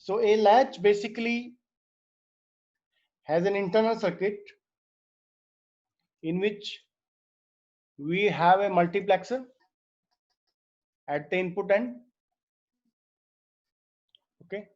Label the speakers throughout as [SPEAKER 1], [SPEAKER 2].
[SPEAKER 1] So a latch basically has an internal circuit in which we have a multiplexer at the input end. Okay,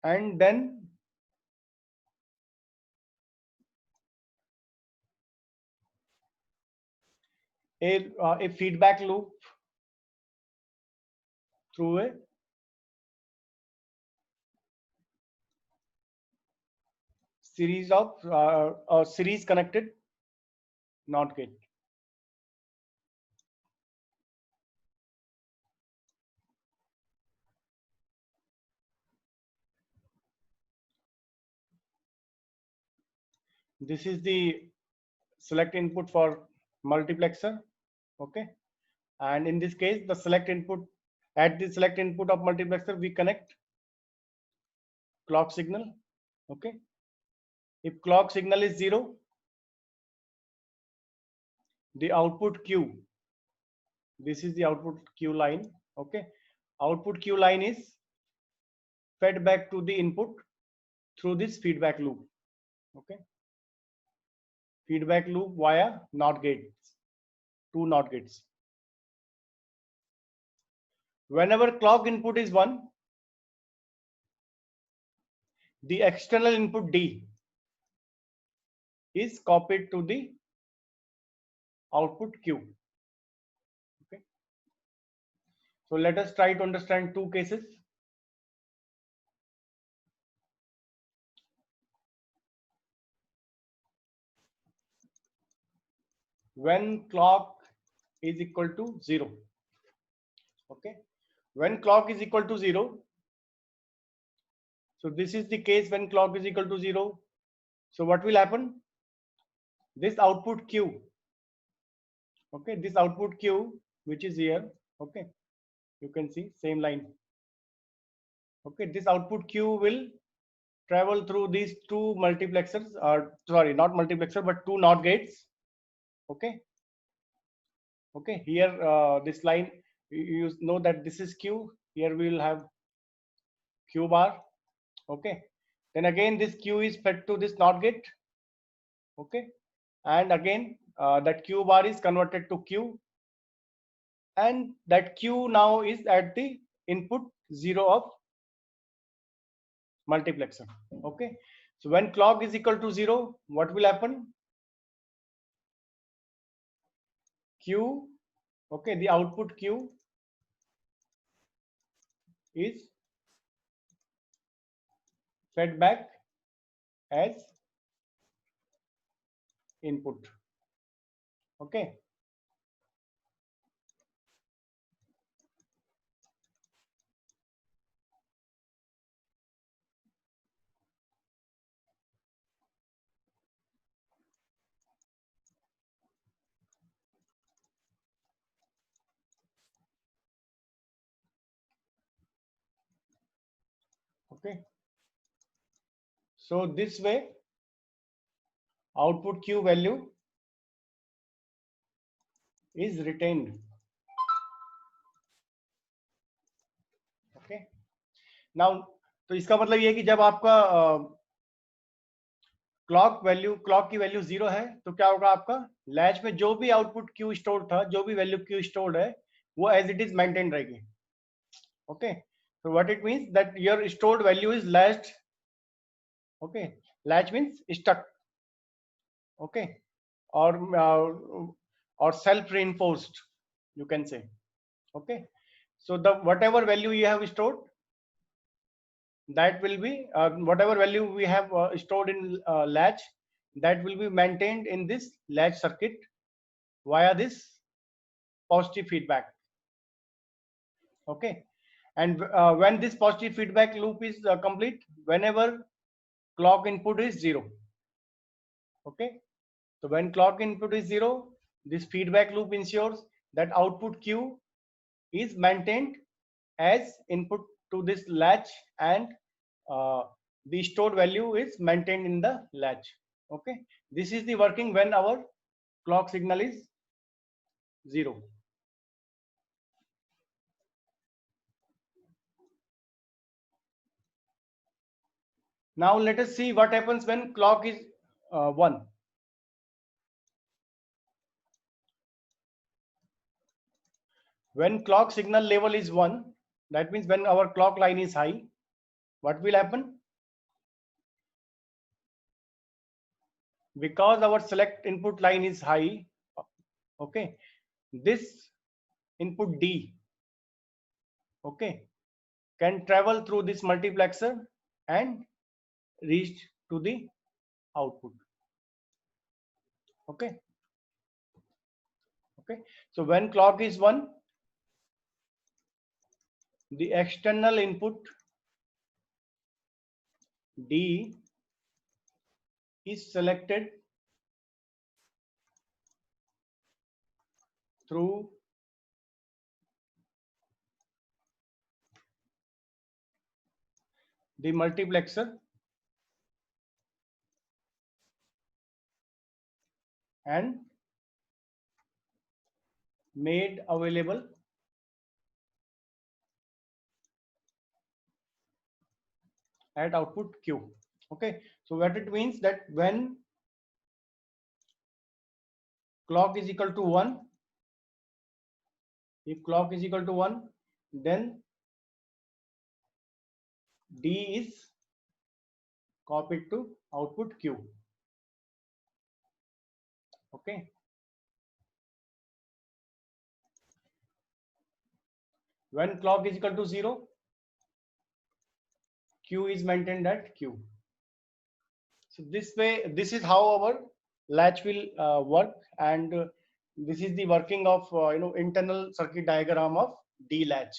[SPEAKER 1] and then a feedback loop through a series of series connected NOT gate. This is the select input for multiplexer. Okay, and in this case the select input, at the select input of multiplexer we connect clock signal. Okay, if clock signal is 0, the output Q, this is the output Q line. Okay, output Q line is fed back to the input through this feedback loop. Okay, feedback loop via NOT gates, two NOT gates. Whenever clock input is 1, the external input D is copied to the output Q. Okay, so let us try to understand two cases. When clock is equal to 0. Okay, when clock is equal to 0, so this is the case when clock is equal to 0. So what will happen? This output Q, okay, this output Q which is here, okay, you can see same line. Okay, this output Q will travel through these two multiplexers, or sorry, not multiplexer but two NOT gates. Okay, okay, here this line, you know that this is Q, here we will have Q bar. Okay, then again this Q is fed to this NOT gate. Okay, and again that Q bar is converted to Q, and that Q now is at the input 0 of multiplexer. Okay, so when clock is equal to 0, what will happen? Q, okay, the output Q is fed back as input. Okay, okay, so this way output Q value is retained. Okay, now तो इसका मतलब ये है कि जब आपका clock की value 0 है तो क्या होगा, आपका लैच में जो भी आउटपुट क्यू स्टोर्ड था, जो भी वैल्यू क्यू स्टोर्ड है वो एज इट इज मेंटेन रहेगी. Okay, so what it means that your stored value is latched. Okay, latch means stuck. Okay, or self reinforced, you can say. Okay, so the whatever value you have stored, that will be whatever value we have stored in latch, that will be maintained in this latch circuit via this positive feedback. Okay, and when this positive feedback loop is complete, whenever clock input is 0. Okay, so when clock input is 0, this feedback loop ensures that output Q is maintained as input to this latch, and the stored value is maintained in the latch. Okay, this is the working when our clock signal is 0. Now let us see what happens when clock is 1. When clock signal level is 1, that means when our clock line is high, what will happen? Because our select input line is high, okay, this input D, okay, can travel through this multiplexer and reach to the output. Okay. Okay. So when clock is 1, the external input D is selected through the multiplexer and made available at output Q. Okay. So what it means, that when clock is equal to 1, if clock is equal to 1, then D is copied to output Q. Okay. When clock is equal to 0, Q is maintained at Q. So this way, this is how our latch will work, and this is the working of internal circuit diagram of D latch.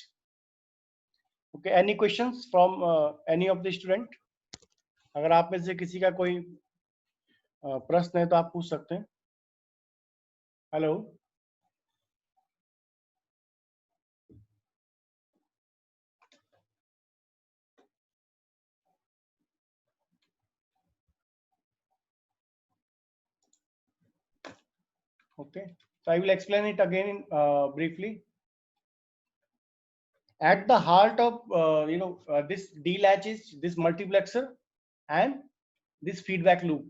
[SPEAKER 1] Okay, any questions from any of the student? अगर आप में से किसी का कोई प्रश्न है तो आप पूछ सकते हैं. Hello. Okay, so I will explain it again in, briefly. At the heart of this D latch is this multiplexer and this feedback loop.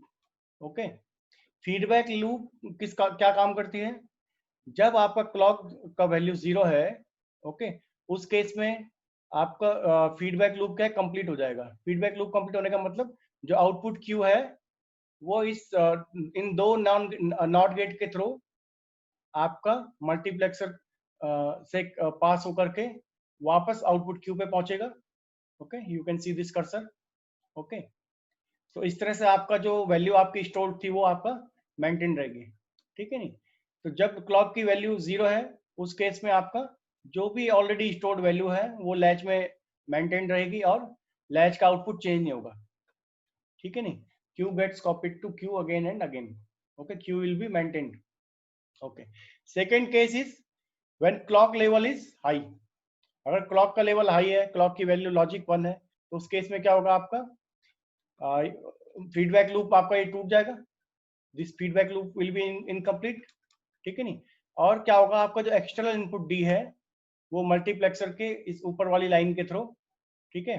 [SPEAKER 1] Okay, feedback loop किसका क्या काम करती है? जब आपका क्लॉक का वैल्यू 0 है, ओके, उस केस में आपका फीडबैक लूप क्या कंप्लीट हो जाएगा. फीडबैक लूप कंप्लीट होने का मतलब जो आउटपुट क्यू है वो इस इन दो नॉट गेट के थ्रू आपका मल्टीप्लेक्सर से पास होकर के वापस आउटपुट क्यू पे पहुंचेगा. Okay, you can see this cursor. Okay, तो इस तरह से आपका जो वैल्यू आपकी स्टोर थी वो आपका मेंटेन रहेगी. ठीक है नहीं. तो जब क्लॉक की वैल्यू 0 है, उस केस में आपका जो भी ऑलरेडी स्टोर्ड वैल्यू है वो लैच में मेंटेन रहेगी और लैच का आउटपुट चेंज नहीं होगा. ठीक है नहीं. Q gets copied to Q again and again. Okay, Q will be maintained. Okay. Second case is when clock level is high. अगर क्लॉक का लेवल हाई है, क्लॉक की वैल्यू लॉजिक 1 है, तो उस केस में क्या होगा? आपका फीडबैक लूप आपका ये टूट जाएगा. This feedback loop will be incomplete. ठीक है नहीं. और क्या होगा? आपका जो एक्सटर्नल इनपुट डी है वो मल्टीप्लेक्सर के इस ऊपर वाली लाइन के थ्रू, ठीक है,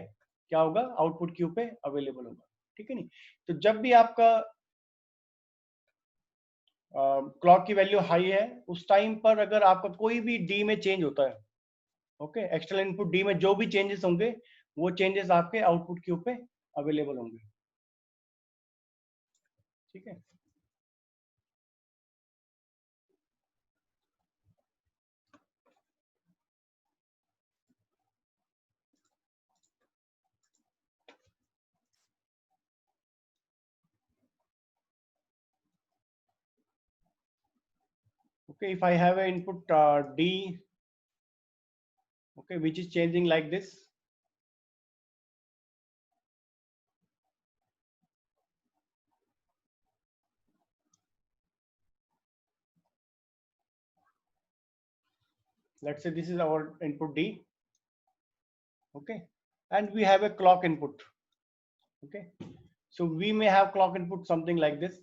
[SPEAKER 1] क्या होगा? आउटपुट क्यू पे अवेलेबल होगा. ठीक है नहीं. तो जब भी आपका क्लॉक की वैल्यू हाई है, उस टाइम पर अगर आपका कोई भी डी में चेंज होता है, ओके, एक्सटर्नल इनपुट डी में जो भी चेंजेस होंगे वो चेंजेस आपके आउटपुट क्यू पे अवेलेबल होंगे. ठीक है. Okay, if I have an input D, okay, which is changing like this. Let's say this is our input D, okay, and we have a clock input. Okay, so we may have clock input something like this.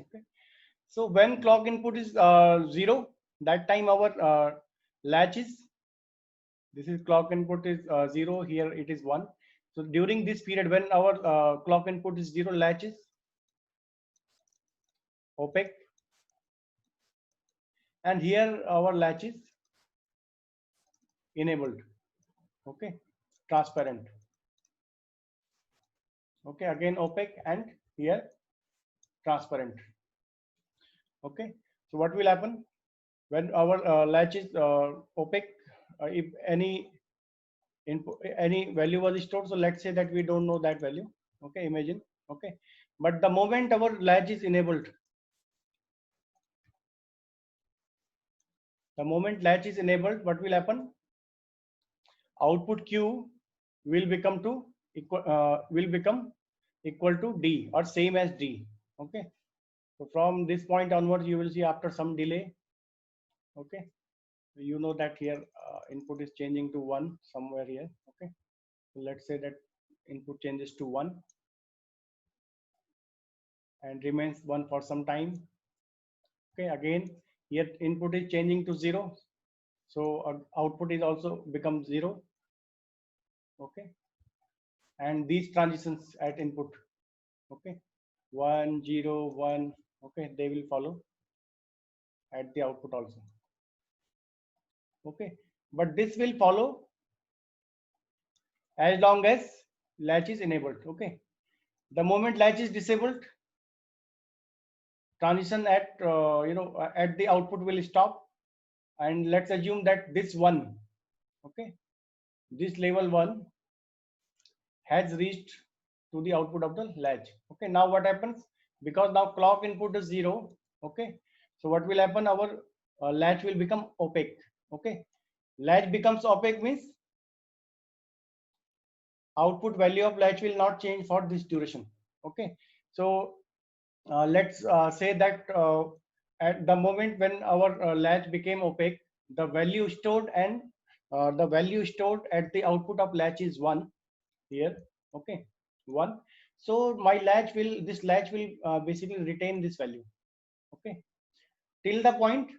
[SPEAKER 1] Okay, so when clock input is 0, that time our latches. This is clock input is 0, here it is 1. So during this period when our clock input is 0, latch is opaque, and here our latch is enabled, okay, transparent, okay, again opaque, and here transparent, okay. So what will happen when our latch is opaque? If any value was stored, so let's say that we don't know that value, okay, imagine, okay, but the moment our latch is enabled, the moment latch is enabled, what will happen? Output Q will become equal to D, or same as D, okay. So from this point onwards, you will see after some delay, okay, you know that here input is changing to 1 somewhere here, okay. So let's say that input changes to 1 and remains 1 for some time, okay. Again here input is changing to 0, so output is also becomes 0, okay. And these transitions at input, okay, 1 0 1, okay, they will follow at the output also, okay. But this will follow as long as latch is enabled, okay. The moment latch is disabled, transition at at the output will stop, and let's assume that this one, okay, this level 1 has reached to the output of the latch, okay. Now what happens, because now clock input is 0, okay, so what will happen, our latch will become opaque, okay. Latch becomes opaque means output value of latch will not change for this duration, okay. So let's say that at the moment when our latch became opaque, the value stored at the output of latch is 1 here, okay, 1. So this latch will basically retain this value, okay, till the point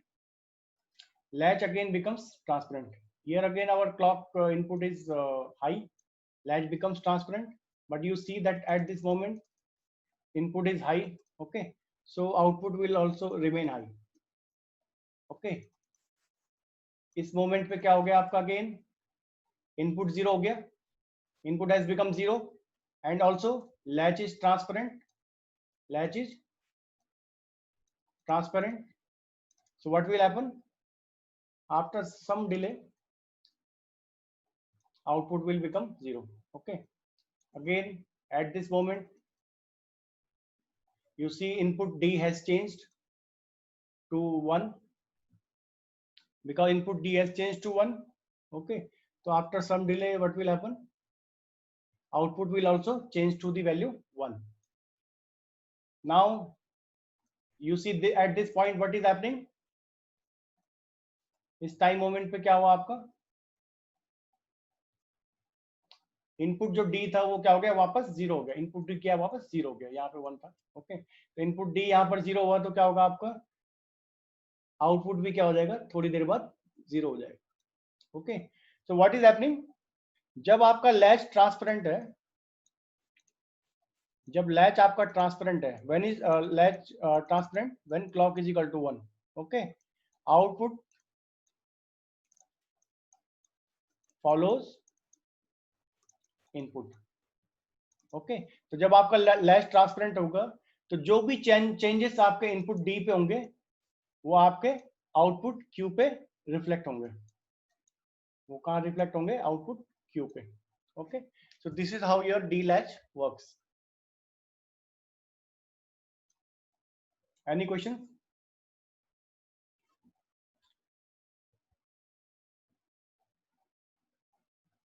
[SPEAKER 1] latch again becomes transparent. Here again our clock input is high, latch becomes transparent, but you see that at this moment input is high, okay, so output will also remain high, okay. इस moment पे क्या हो गया आपका, again input 0 हो गया, input has become 0, and also latch is transparent, latch is transparent. So what will happen, after some delay output will become 0, okay. Again at this moment you see input D has changed to 1, because input D has changed to 1, okay. So after some delay what will happen, output will also change to the value 1. Now you see at this point what is happening, इस time moment पे क्या हुआ आपका, input जो D था वो क्या हो गया, वापस 0 हो गया, इनपुट डी क्या वापस 0 हो गया, यहाँ पे 1 था, ओके। तो इनपुट डी यहाँ पर 0 हुआ तो क्या होगा आपका, आउटपुट भी क्या हो जाएगा, थोड़ी देर बाद 0 हो जाएगा, okay. So what is happening, जब आपका लैच ट्रांसपेरेंट है, जब लैच आपका ट्रांसपेरेंट है, when is latch transparent, when clock is equal to 1, okay, output follows input, okay. तो जब आपका लैच ट्रांसपेरेंट होगा तो जो भी चेंजेस आपके इनपुट डी पे होंगे वो आपके आउटपुट क्यू पे रिफ्लेक्ट होंगे, वो कहाँ रिफ्लेक्ट होंगे, आउटपुट क्यू पे, okay. So this is how your D latch works. Any question?